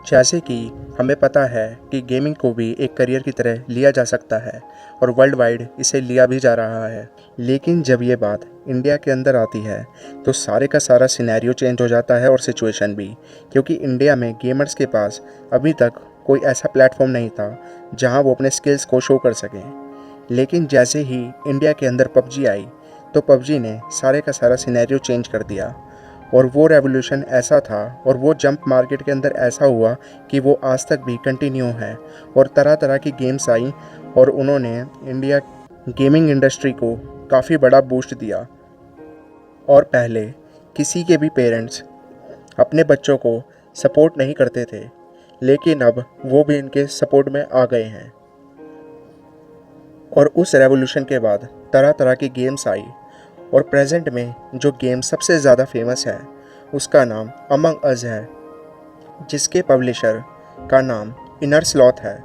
जैसे कि हमें पता है कि गेमिंग को भी एक करियर की तरह लिया जा सकता है और वर्ल्ड वाइड इसे लिया भी जा रहा है। लेकिन जब ये बात इंडिया के अंदर आती है तो सारे का सारा सिनेरियो चेंज हो जाता है और सिचुएशन भी, क्योंकि इंडिया में गेमर्स के पास अभी तक कोई ऐसा प्लेटफॉर्म नहीं था जहां वो अपने स्किल्स को शो कर सकें। लेकिन जैसे ही इंडिया के अंदर पबजी आई तो पबजी ने सारे का सारा सिनेरियो चेंज कर दिया और वो रेवोल्यूशन ऐसा था और वो जंप मार्केट के अंदर ऐसा हुआ कि वो आज तक भी कंटिन्यू है और तरह तरह की गेम्स आई और उन्होंने इंडिया गेमिंग इंडस्ट्री को काफ़ी बड़ा बूस्ट दिया। और पहले किसी के भी पेरेंट्स अपने बच्चों को सपोर्ट नहीं करते थे, लेकिन अब वो भी इनके सपोर्ट में आ गए हैं। और उस रेवोल्यूशन के बाद तरह तरह की गेम्स आई और प्रेजेंट में जो गेम सबसे ज़्यादा फेमस है उसका नाम अमंग अस है, जिसके पब्लिशर का नाम इनर स्लॉथ है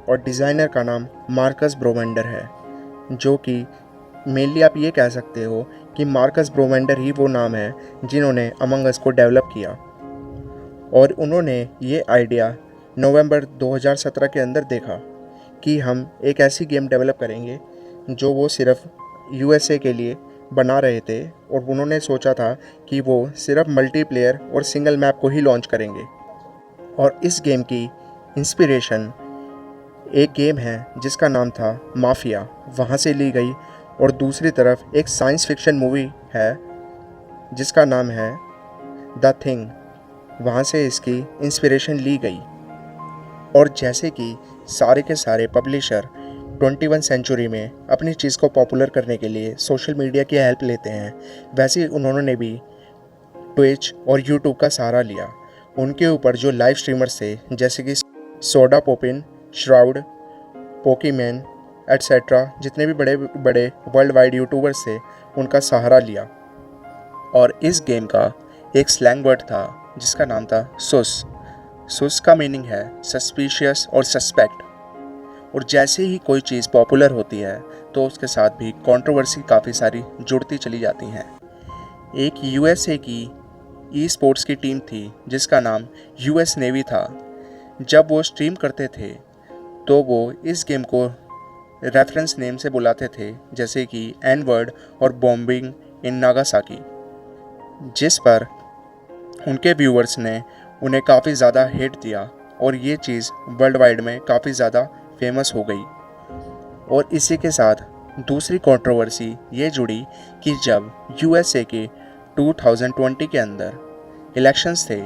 और डिज़ाइनर का नाम मार्कस ब्रोवेंडर है, जो कि मेनली आप ये कह सकते हो कि मार्कस ब्रोवेंडर ही वो नाम है जिन्होंने अमंग अस को डेवलप किया। और उन्होंने ये आइडिया नवंबर 2017 के अंदर देखा कि हम एक ऐसी गेम डेवलप करेंगे जो वो सिर्फ यूएसए के लिए बना रहे थे, और उन्होंने सोचा था कि वो सिर्फ मल्टीप्लेयर और सिंगल मैप को ही लॉन्च करेंगे। और इस गेम की इंस्पिरेशन एक गेम है जिसका नाम था माफिया, वहाँ से ली गई, और दूसरी तरफ एक साइंस फिक्शन मूवी है जिसका नाम है द थिंग, वहाँ से इसकी इंस्पिरेशन ली गई। और जैसे कि सारे के सारे पब्लिशर 21 सेंचुरी में अपनी चीज़ को पॉपुलर करने के लिए सोशल मीडिया की हेल्प लेते हैं, वैसे ही उन्होंने भी ट्विच और यूट्यूब का सहारा लिया। उनके ऊपर जो लाइव स्ट्रीमर्स थे जैसे कि सोडा पोपिन, श्राउड, पोकीमैन एट्सेट्रा, जितने भी बड़े बड़े वर्ल्ड वाइड यूट्यूबर्स थे उनका सहारा लिया। और इस गेम का एक स्लैंग वर्ड था जिसका नाम था सुस। सुस का मीनिंग है सस्पिशियस और सस्पेक्ट। और जैसे ही कोई चीज़ पॉपुलर होती है तो उसके साथ भी कंट्रोवर्सी काफ़ी सारी जुड़ती चली जाती हैं। एक यूएसए की ई स्पोर्ट्स की टीम थी जिसका नाम यूएस नेवी था। जब वो स्ट्रीम करते थे तो वो इस गेम को रेफरेंस नेम से बुलाते थे, जैसे कि एन वर्ड और बॉम्बिंग इन नागासाकी, जिस पर उनके व्यूअर्स ने उन्हें काफ़ी ज़्यादा हेट दिया और ये चीज़ वर्ल्ड वाइड में काफ़ी ज़्यादा फेमस हो गई। और इसी के साथ दूसरी कंट्रोवर्सी ये जुड़ी कि जब यूएसए के 2020 के अंदर इलेक्शंस थे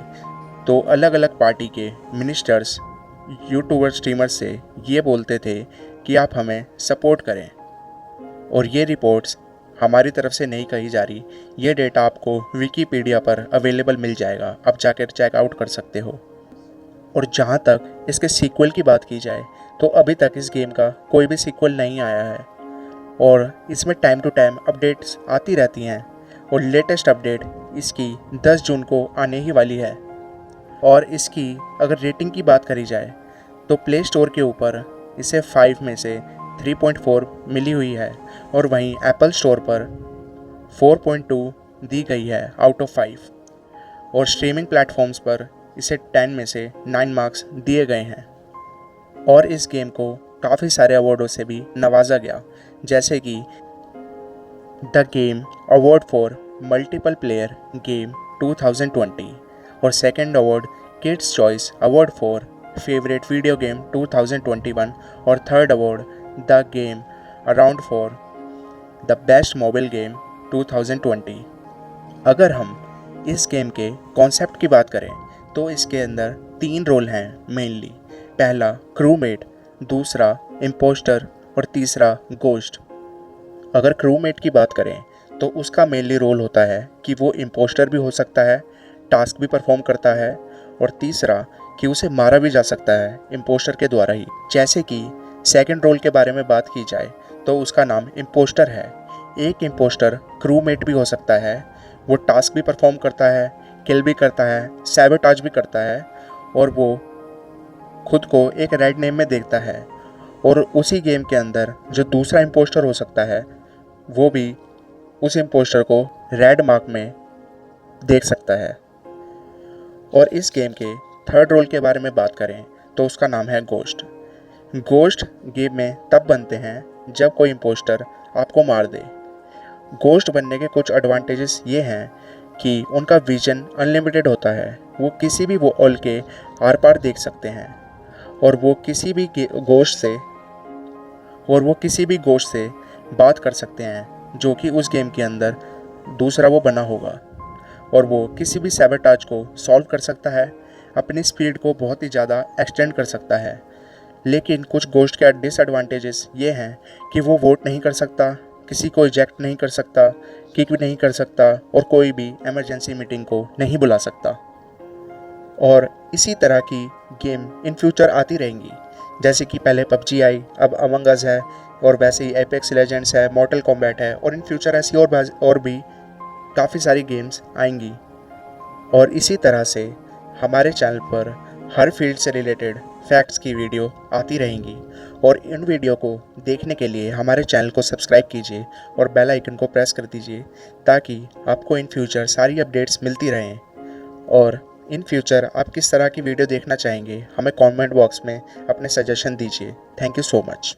तो अलग अलग पार्टी के मिनिस्टर्स यूट्यूबर स्ट्रीमर्स से ये बोलते थे कि आप हमें सपोर्ट करें। और ये रिपोर्ट्स हमारी तरफ से नहीं कही जा रही, ये डेटा आपको विकीपीडिया पर अवेलेबल मिल जाएगा, आप जाकर चेकआउट कर सकते हो। और जहाँ तक इसके सीक्वल की बात की जाए तो अभी तक इस गेम का कोई भी सीक्वल नहीं आया है और इसमें टाइम टू टाइम अपडेट्स आती रहती हैं और लेटेस्ट अपडेट इसकी 10 जून को आने ही वाली है। और इसकी अगर रेटिंग की बात करी जाए तो प्ले स्टोर के ऊपर इसे 5 में से 3.4 मिली हुई है और वहीं एप्पल स्टोर पर 4.2 दी गई है आउट ऑफ 5, और स्ट्रीमिंग प्लेटफॉर्म्स पर इसे 10 में से 9 मार्क्स दिए गए हैं। और इस गेम को काफ़ी सारे अवार्डों से भी नवाजा गया, जैसे कि the game award for multiple player game 2020 और second award kids choice award for favourite video game 2021 और third award the game around for the best mobile game 2020। अगर हम इस गेम के कॉन्सेप्ट की बात करें तो इसके अंदर 3 रोल हैं मेनली। पहला क्रूमेट, दूसरा इम्पोस्टर और तीसरा गोस्ट। अगर क्रूमेट की बात करें तो उसका मेनली रोल होता है कि वो इम्पोस्टर भी हो सकता है, टास्क भी परफॉर्म करता है, और तीसरा कि उसे मारा भी जा सकता है इम्पोस्टर के द्वारा ही। जैसे कि सेकंड रोल के बारे में बात की जाए तो उसका नाम इम्पोस्टर है। एक इम्पोस्टर क्रूमेट भी हो सकता है, वो टास्क भी परफॉर्म करता है, किल भी करता है, सैबोटाज भी करता है, और वो खुद को एक रेड नेम में देखता है। और उसी गेम के अंदर जो दूसरा इम्पोस्टर हो सकता है वो भी उस इम्पोस्टर को रेड मार्क में देख सकता है। और इस गेम के थर्ड रोल के बारे में बात करें तो उसका नाम है गोश्ट। गोश्ट गेम में तब बनते हैं जब कोई इम्पोस्टर आपको मार दे। गोश्ट बनने के कुछ एडवांटेजेस ये हैं कि उनका विजन अनलिमिटेड होता है, वो किसी भी वॉल के आर पार देख सकते हैं और वो किसी भी गोश्त से बात कर सकते हैं जो कि उस गेम के अंदर दूसरा वो बना होगा, और वो किसी भी सैबोटाज को सॉल्व कर सकता है, अपनी स्पीड को बहुत ही ज़्यादा एक्सटेंड कर सकता है। लेकिन कुछ गोश्ट के डिसएडवांटेजेस ये हैं कि वो वोट नहीं कर सकता, किसी को इजेक्ट नहीं कर सकता, किक भी नहीं कर सकता और कोई भी इमरजेंसी मीटिंग को नहीं बुला सकता। और इसी तरह की गेम इन फ्यूचर आती रहेंगी, जैसे कि पहले पबजी आई, अब अमंग अस है, और वैसे ही एपेक्स लेजेंड्स है, मॉर्टल कॉम्बैट है, और इन फ्यूचर ऐसी और भी काफ़ी सारी गेम्स आएंगी। और इसी तरह से हमारे चैनल पर हर फील्ड से रिलेटेड फैक्ट्स की वीडियो आती रहेंगी, और इन वीडियो को देखने के लिए हमारे चैनल को सब्सक्राइब कीजिए और बेल आइकन को प्रेस कर दीजिए ताकि आपको इन फ्यूचर सारी अपडेट्स मिलती रहें। और इन फ्यूचर आप किस तरह की वीडियो देखना चाहेंगे, हमें कमेंट बॉक्स में अपने सजेशन दीजिए। Thank you so much.